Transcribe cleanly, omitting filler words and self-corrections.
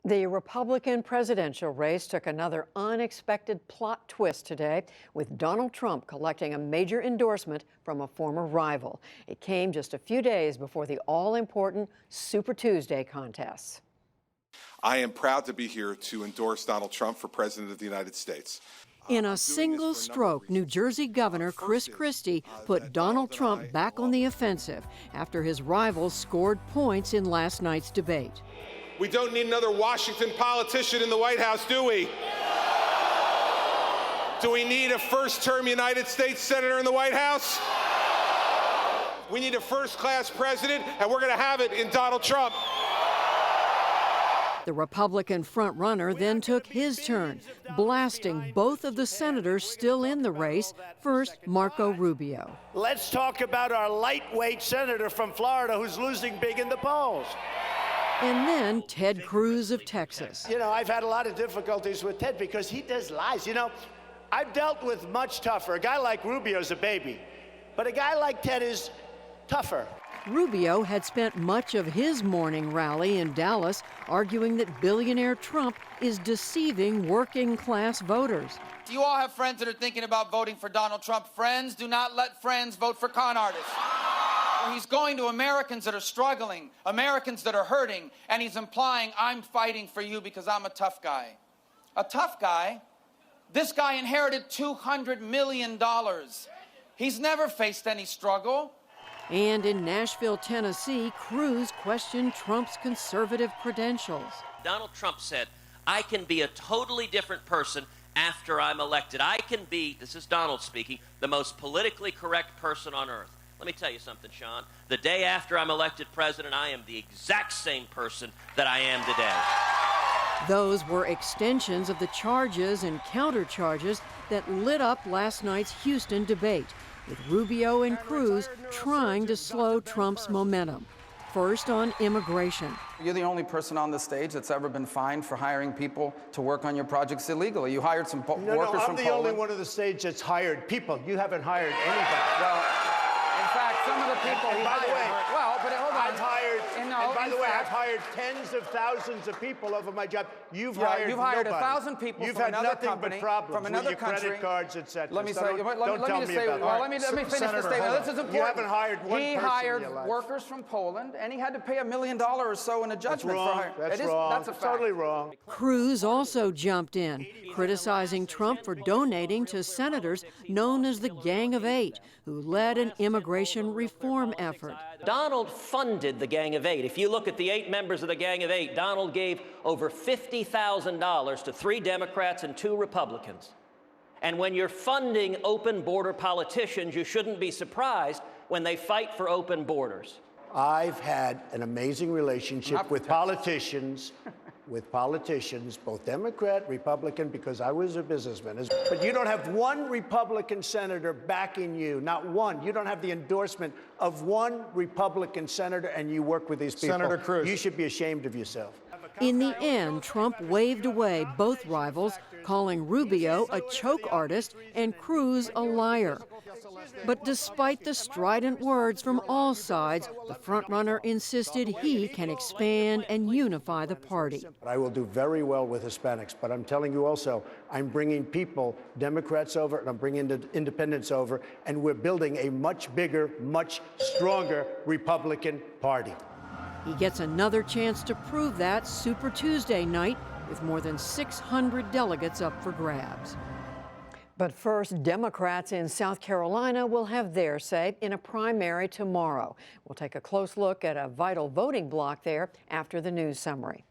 The Republican presidential race took another unexpected plot twist today, with Donald Trump collecting a major endorsement from a former rival. It came just a few days before the all-important Super Tuesday contests. I am proud to be here to endorse Donald Trump for President of the United States. In a single stroke, New Jersey Governor Christie put Donald Trump back on the offensive after his rivals scored points in last night's debate. We don't need another Washington politician in the White House, do we? Do we need a first-term United States Senator in the White House? We need a first-class president, and we're going to have it in Donald Trump. The Republican frontrunner then took his turn, blasting both of the senators still in the race. First, Marco Rubio. Let's talk about our lightweight senator from Florida who's losing big in the polls. And then Ted Cruz of Texas. You know, I've had a lot of difficulties with Ted because he does lies. You know, I've dealt with much tougher. A guy like Rubio's a baby, but a guy like Ted is tougher. Rubio had spent much of his morning rally in Dallas arguing that billionaire Trump is deceiving working-class voters. Do you all have friends that are thinking about voting for Donald Trump? Friends, do not let friends vote for con artists. He's going to Americans that are struggling, Americans that are hurting, and he's implying, I'm fighting for you because I'm a tough guy. A tough guy? This guy inherited $200 million. He's never faced any struggle. And in Nashville, Tennessee, Cruz questioned Trump's conservative credentials. Donald Trump said, I can be a totally different person after I'm elected. I can be, this is Donald speaking, the most politically correct person on earth. Let me tell you something, Sean. The day after I'm elected president, I am the exact same person that I am today. Those were extensions of the charges and countercharges that lit up last night's Houston debate, with Rubio and Cruz trying to slow Trump's momentum. First on immigration. You're the only person on the stage that's ever been fined for hiring people to work on your projects illegally. You hired some workers from Poland. I'm the only one on the stage that's hired people. You haven't hired anybody. Well, in fact, some of the people and by the way, well, but hold on. I've hired tens of thousands of people over my job. You've hired 1,000 people You've from had another nothing company, but problems from another with your country. credit cards, etc. Let me So say. don't tell me about Well, that. let me finish the Senator, statement. hold This is on. important. You haven't hired one person He in hired your life. workers from Poland, and he had to pay $1 million or so in a judgment. That's wrong. That's a fact. Totally wrong. Cruz also jumped in, criticizing Trump for donating to senators known as the Gang of Eight, who led an immigration reform effort. Donald funded the Gang of Eight. If you look at the 8 members of the Gang of Eight, Donald gave over $50,000 to 3 Democrats and 2 Republicans. And when you're funding open border politicians, you shouldn't be surprised when they fight for open borders. I've had an amazing relationship with politicians, both Democrat, Republican, because I was a businessman. But you don't have one Republican senator backing you, not one. You don't have the endorsement of one Republican senator, and you work with these people. Senator Cruz. You should be ashamed of yourself. In the end, Trump waved away both rivals, calling Rubio a choke artist and Cruz a liar. But despite the strident words from all sides, the frontrunner insisted he can expand and unify the party. I will do very well with Hispanics, but I'm telling you also, I'm bringing people, Democrats over, and I'm bringing the independents over, and we're building a much bigger, much stronger Republican Party. He gets another chance to prove that Super Tuesday night with more than 600 delegates up for grabs. But first, Democrats in South Carolina will have their say in a primary tomorrow. We'll take a close look at a vital voting bloc there after the news summary.